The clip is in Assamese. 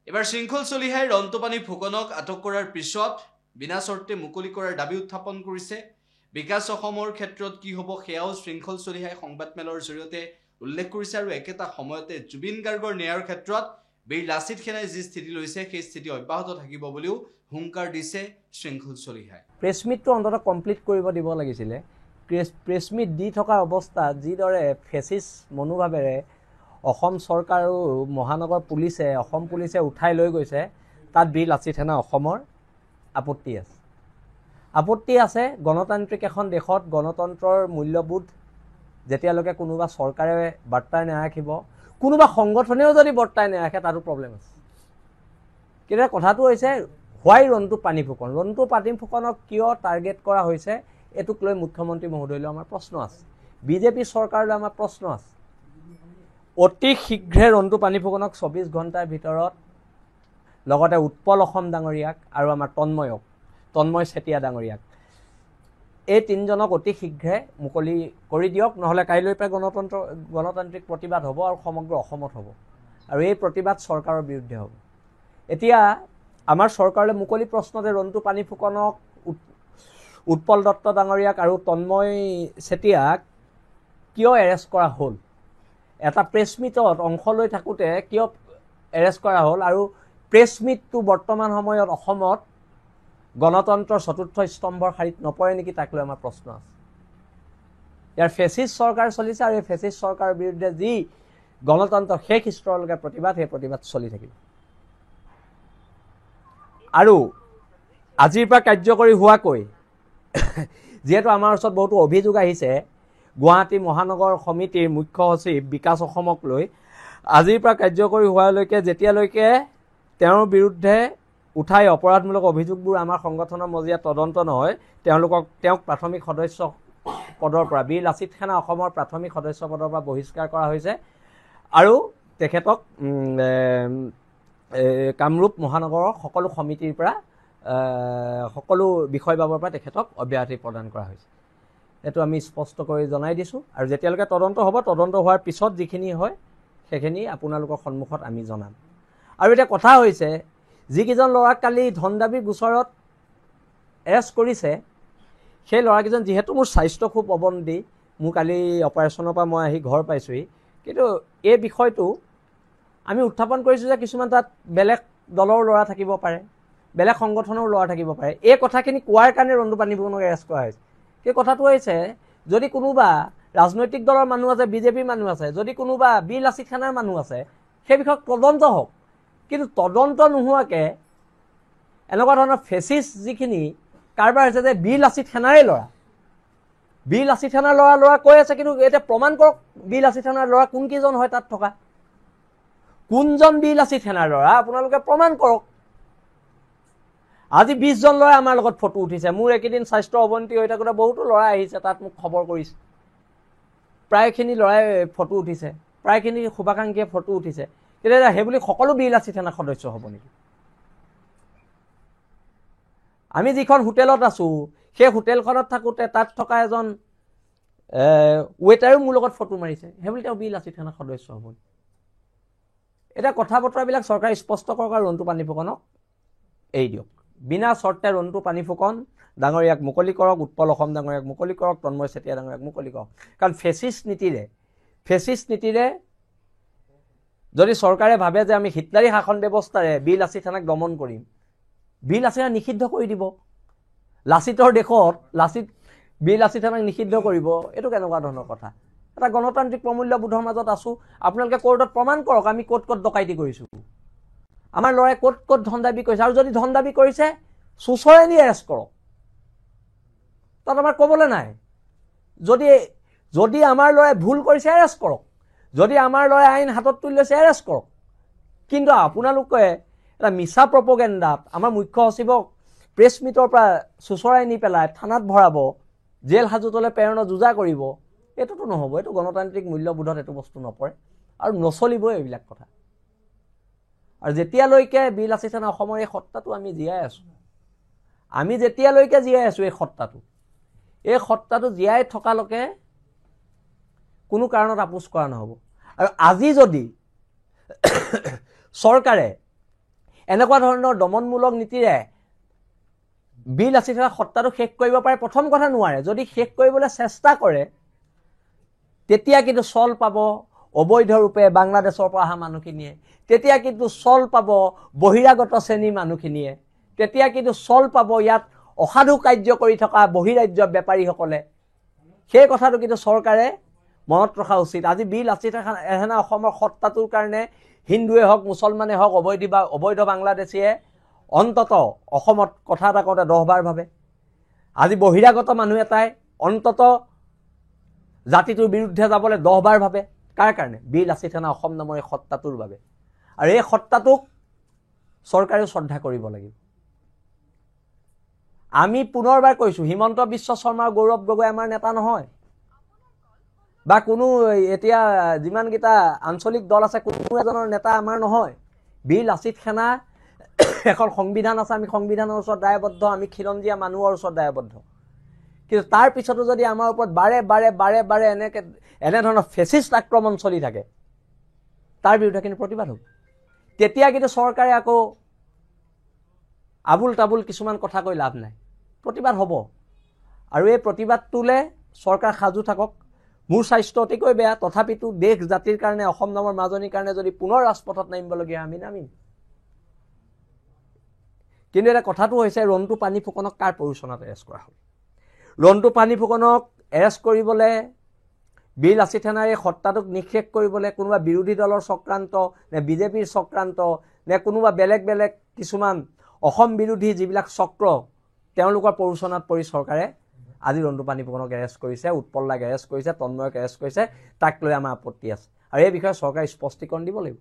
এবাৰ শৃংখল চলিহাই ৰন্তপানী ফুকনক আটক কৰাৰ পিছত বিনা চৰ্তে মুকলি কৰাৰ দাবী উত্থাপন কৰিছে। বিকাশ অসমৰ ক্ষেত্ৰত কি হ'ব সেয়াও শৃংখল চলিহাই সংবাদমেলৰ জৰিয়তে উল্লেখ কৰিছে আৰু একেটা সময়তে জুবিন গাৰ্গৰ ন্যায়ৰ ক্ষেত্ৰত বীৰ লাচিত সেনাই যি স্থিতি লৈছে সেই স্থিতি অব্যাহত থাকিব বুলিও হুংকাৰ দিছে শৃংখল চলিহাই। প্ৰেছ মিটটো অন্ততঃ কমপ্লিট কৰিব দিব লাগিছিলে। প্ৰেছ মিট দি থকা অৱস্থাত যিদৰে ফেচিষ্ট মনোভাৱেৰে অসম চৰকাৰ আৰু মহানগৰ পুলিচে অসম পুলিচে উঠাই লৈ গৈছে, তাত বীৰ লাচিত সেনা অসমৰ আপত্তি আছে। আপত্তি আছে। গণতান্ত্ৰিক এখন দেশত গণতন্ত্ৰৰ মূল্যবোধ যেতিয়ালৈকে কোনোবা চৰকাৰে বাৰ্তাই নাৰাখিব, কোনোবা সংগঠনেও যদি বাৰ্তাই নাৰাখে, তাতো প্ৰব্লেম আছে। কিন্তু কথাটো হৈছে হোৱাই ৰন্তু পানী ফুকন। ৰন্তু পানী ফুকনক কিয় টাৰ্গেট কৰা হৈছে এইটোক লৈ মুখ্যমন্ত্ৰী মহোদয়লৈ আমাৰ প্ৰশ্ন আছে, বিজেপি চৰকাৰলৈ আমাৰ প্ৰশ্ন আছে। অতি শীঘ্ৰে ৰন্তু পানী ফুকনক 24 ঘণ্টাৰ ভিতৰত, লগতে উৎপল অসম ডাঙৰীয়াক আৰু আমাৰ তন্ময় চেতিয়া ডাঙৰীয়াক, এই তিনিজনক অতি শীঘ্ৰে মুকলি কৰি দিয়ক, নহ'লে কাইলৈৰ পৰা গণতান্ত্ৰিক প্ৰতিবাদ হ'ব আৰু সমগ্ৰ অসমত হ'ব, আৰু এই প্ৰতিবাদ চৰকাৰৰ বিৰুদ্ধে হ'ব। এতিয়া আমাৰ চৰকাৰলৈ মুকলি প্ৰশ্ন যে ৰন্তু পানী ফুকনক, উৎপল দত্ত ডাঙৰীয়াক আৰু তন্ময় চেতিয়াক কিয় এৰেষ্ট কৰা হ'ল, এটা প্ৰেছ মিটত অংশ লৈ থাকোঁতে কিয় এৰেষ্ট কৰা হ'ল, আৰু প্ৰেছ মিটটো বৰ্তমান সময়ত অসমত গণতন্ত্ৰৰ চতুৰ্থ স্তম্ভৰ শাৰীত নপৰে নেকি, তাক লৈ আমাৰ প্ৰশ্ন আছে। ইয়াৰ ফেচিষ্ট চৰকাৰ চলিছে, আৰু এই ফেচিষ্ট চৰকাৰৰ বিৰুদ্ধে যি গণতন্ত্ৰৰ শেষ স্তৰলৈকে প্ৰতিবাদ, সেই প্ৰতিবাদ চলি থাকিব। আৰু আজিৰ পৰা কাৰ্যকৰী হোৱাকৈ যিহেতু আমাৰ ওচৰত বহুতো অভিযোগ আহিছে গুৱাহাটী মহানগৰ সমিতিৰ মুখ্য সচিব বিকাশ অসমক লৈ, আজিৰ পৰা কাৰ্যকৰী হোৱালৈকে যেতিয়ালৈকে তেওঁৰ বিৰুদ্ধে উঠাই অপৰাধমূলক অভিযোগবোৰ আমাৰ সংগঠনৰ মজিয়াত তদন্ত নহয়, তেওঁক প্ৰাথমিক সদস্য পদৰ পৰা, বীৰ লাচিত সেনা অসমৰ প্ৰাথমিক সদস্য পদৰ পৰা বহিষ্কাৰ কৰা হৈছে, আৰু তেখেতক কামৰূপ মহানগৰৰ সকলো সমিতিৰ পৰা, সকলো বিষয়বাবৰ পৰা তেখেতক অব্যাহতি প্ৰদান কৰা হৈছে। এইটো আমি স্পষ্ট কৰি জনাই দিছোঁ, আৰু যেতিয়ালৈকে তদন্ত হ'ব, তদন্ত হোৱাৰ পিছত যিখিনি হয় সেইখিনি আপোনালোকৰ সন্মুখত আমি জনাম। আৰু এতিয়া কথা হৈছে, যিকেইজন ল'ৰাক কালি ধন দাবীৰ গোচৰত এৰেষ্ট কৰিছে, সেই ল'ৰাকেইজন, যিহেতু মোৰ স্বাস্থ্য খুব অৱনতি, মোৰ কালি অপাৰেশ্যনৰ পৰা মই আহি ঘৰ পাইছোঁহি, কিন্তু এই বিষয়টো আমি উত্থাপন কৰিছোঁ যে কিছুমান তাত বেলেগ দলৰ ল'ৰা থাকিব পাৰে, বেলেগ সংগঠনৰ ল'ৰা থাকিব পাৰে। এই কথাখিনি কোৱাৰ কাৰণে ৰন্তু পানী ফুকনক এৰেষ্ট কৰা হৈছে। সেই কথাটো হৈছে, যদি কোনোবা ৰাজনৈতিক দলৰ মানুহ আছে, বিজেপিৰ মানুহ আছে, যদি কোনোবা বীৰ লাচিত সেনাৰ মানুহ আছে, সেই বিষয়ত তদন্ত হওক। কিন্তু তদন্ত নোহোৱাকৈ এনেকুৱা ধৰণৰ ফেচিষ্ট যিখিনি কাৰবাৰ হৈছে, যে বীৰ লাচিত সেনাৰে ল'ৰা, বীৰ লাচিত সেনাৰ ল'ৰা কৈ আছে, কিন্তু এতিয়া প্ৰমাণ কৰক বীৰ লাচিত সেনাৰ ল'ৰা কোনকেইজন হয় তাত থকা, কোনজন বীৰ লাচিত সেনাৰ ল'ৰা আপোনালোকে প্ৰমাণ কৰক। আজি 20 জন ল'ৰাই আমাৰ লগত ফটো উঠিছে। মোৰ এইকেইদিন স্বাস্থ্য অৱনতি হৈ থাকোঁতে বহুতো ল'ৰাই আহিছে, তাত মোক খবৰ কৰিছে, প্ৰায়খিনি ল'ৰাই ফটো উঠিছে, প্ৰায়খিনি শুভাকাংক্ষীয়ে ফটো উঠিছে। তেতিয়া সেইবুলি সকলো বীৰ লাচিত সেনাৰ সদস্য হ'ব নেকি? আমি যিখন হোটেলত আছোঁ, সেই হোটেলখনত থাকোঁতে তাত থকা এজন ৱেটাৰেও মোৰ লগত ফটো মাৰিছে, সেইবুলি তেওঁ বীৰ লাচিত সেনাৰ সদস্য হ'ব। এতিয়া কথা বতৰাবিলাক চৰকাৰে স্পষ্ট কৰক আৰু ৰন্তু পানী ফুকনক এৰি দিয়ক। বিনা চৰ্তে ৰন্তু পানী ফুকন ডাঙৰীয়াক মুকলি কৰক, উৎপল অসম ডাঙৰীয়াক মুকলি কৰক, তন্ময় চেতিয়া ডাঙৰীয়াক মুকলি কৰক। কাৰণ ফেচিষ্ট নীতিৰে যদি চৰকাৰে ভাবে যে আমি হিটলাৰী শাসন ব্যৱস্থাৰে বীৰ লাচিত সেনাক দমন কৰিম, বীৰ লাচিত সেনাক নিষিদ্ধ কৰি দিব, লাচিতৰ দেশত বীৰ লাচিত সেনাক নিষিদ্ধ কৰিব, এইটো কেনেকুৱা ধৰণৰ কথা? এটা গণতান্ত্ৰিক প্ৰমূল্যবোধৰ মাজত আছোঁ। আপোনালোকে কোৰ্টত প্ৰমাণ কৰক আমি ক'ত ডকাইতি কৰিছোঁ, আমাৰ ল'ৰাই ক'ত ধন দাবী কৰিছে, আৰু যদি ধন দাবী কৰিছে চুচৰাই নি এৰেষ্ট কৰক, তাত আমাৰ ক'বলৈ নাই। যদি আমাৰ ল'ৰাই ভুল কৰিছে এৰেষ্ট কৰক, যদি আমাৰ ল'ৰাই আইন হাতত তুলি লৈছে এৰেষ্ট কৰক। কিন্তু আপোনালোকে এটা মিছা প্ৰপগেণ্ডাত আমাৰ মুখ্য সচিবক প্ৰেছ মিটৰ পৰা চুচৰাই নি পেলাই থানাত ভৰাব, জেল হাজতলৈ প্ৰেৰণৰ যোজা কৰিব, এইটোতো নহ'ব। এইটো গণতান্ত্ৰিক মূল্যবোধত এইটো বস্তু নপৰে, আৰু নচলিবই এইবিলাক কথা। আৰু যেতিয়ালৈকে বীৰ লাচিত সেনা অসমৰ এই সত্তাটো আমি জীয়াই আছোঁ, আমি যেতিয়ালৈকে জীয়াই আছোঁ, এই সত্তাটো জীয়াই থকালৈকে কোনো কাৰণত আপোচ কৰা নহ'ব। আৰু আজি যদি চৰকাৰে এনেকুৱা ধৰণৰ দমনমূলক নীতিৰে বীৰ লাচিত সেনাৰ সত্তাটো শেষ কৰিব পাৰে? প্ৰথম কথা নোৱাৰে। যদি শেষ কৰিবলৈ চেষ্টা কৰে তেতিয়া কিন্তু চল পাব অবৈধ ৰূপে বাংলাদেশৰ পৰা অহা মানুহখিনিয়ে, তেতিয়া কিন্তু চল পাব বহিৰাগত শ্ৰেণীৰ মানুহখিনিয়ে, তেতিয়া কিন্তু চল পাব ইয়াত অসাধু কাৰ্য কৰি থকা বহিৰাজ্যৰ বেপাৰীসকলে। সেই কথাটো কিন্তু চৰকাৰে মনত ৰখা উচিত। আজি বীৰ লাচিত সেনা অসমৰ সত্তাটোৰ কাৰণে হিন্দুৱে হওক মুছলমানে হওক অবৈধ বাংলাদেশীয়ে অন্তত অসমত কথা এটা কওঁতে 10 বাৰ ভাবে। আজি বহিৰাগত মানুহ এটাই অন্তত জাতিটোৰ বিৰুদ্ধে যাবলৈ 10 বাৰ ভাবে। কাৰ কাৰণে? বীৰ লাচিত সেনা অসম নামৰ এই সত্তাটোৰ বাবে। আৰু এই সত্তাটোক চৰকাৰেও শ্ৰদ্ধা কৰিব লাগিব। আমি পুনৰবাৰ কৈছোঁ, হিমন্ত বিশ্ব শৰ্মা গৌৰৱ গগৈ আমাৰ নেতা নহয়, বা কোনো এতিয়া যিমানকেইটা আঞ্চলিক দল আছে কোনো এজনৰ নেতা আমাৰ নহয়। বীৰ লাচিত সেনা এখন সংবিধান আছে, আমি সংবিধানৰ ওচৰত দায়বদ্ধ, আমি খিলঞ্জীয়া মানুহৰ ওচৰত দায়বদ্ধ। কিন্তু তাৰ পিছতো যদি আমাৰ ওপৰত বাৰে বাৰে এনেধৰণৰ ফেচিষ্ট আক্ৰমণ চলি থাকে, তাৰ বিৰুদ্ধে কিন্তু প্ৰতিবাদ হ'ব। তেতিয়া কিন্তু চৰকাৰে আকৌ আবুল তাবুল কিছুমান কথা কৈ লাভ নাই, প্ৰতিবাদ হ'ব। আৰু এই প্ৰতিবাদটোলৈ চৰকাৰ সাজু থাকক। মোৰ স্বাস্থ্য অতিকৈ বেয়া, তথাপিতো দেশ জাতিৰ কাৰণে, অসম নামৰ মাজনীৰ কাৰণে যদি পুনৰ ৰাজপথত নামিবলগীয়া আমি নামিম। কিন্তু এটা কথাটো হৈছে, ৰন্টু পানী ফুকনক কাৰ প্ৰৰোচনাত এৰেষ্ট কৰা হ'ল? ৰন্টু পানী ফুকনক এৰেষ্ট কৰিবলৈ, বীৰ লাচিত সেনাৰ এই সত্তাটোক নিঃশেষ কৰিবলৈ কোনোবা বিৰোধী দলৰ চক্ৰান্ত নে বিজেপিৰ চক্ৰান্ত নে কোনোবা বেলেগ কিছুমান অসম বিৰোধী যিবিলাক চক্ৰ, তেওঁলোকৰ প্ৰৰোচনাত পৰি চৰকাৰে আজি ৰন্টু পানী ফুকনক এৰেষ্ট কৰিছে, উৎপল দাক এৰেষ্ট কৰিছে, তন্ময়ক এৰেষ্ট কৰিছে। তাক লৈ আমাৰ আপত্তি আছে আৰু এই বিষয়ে চৰকাৰে স্পষ্টীকৰণ দিব লাগিব।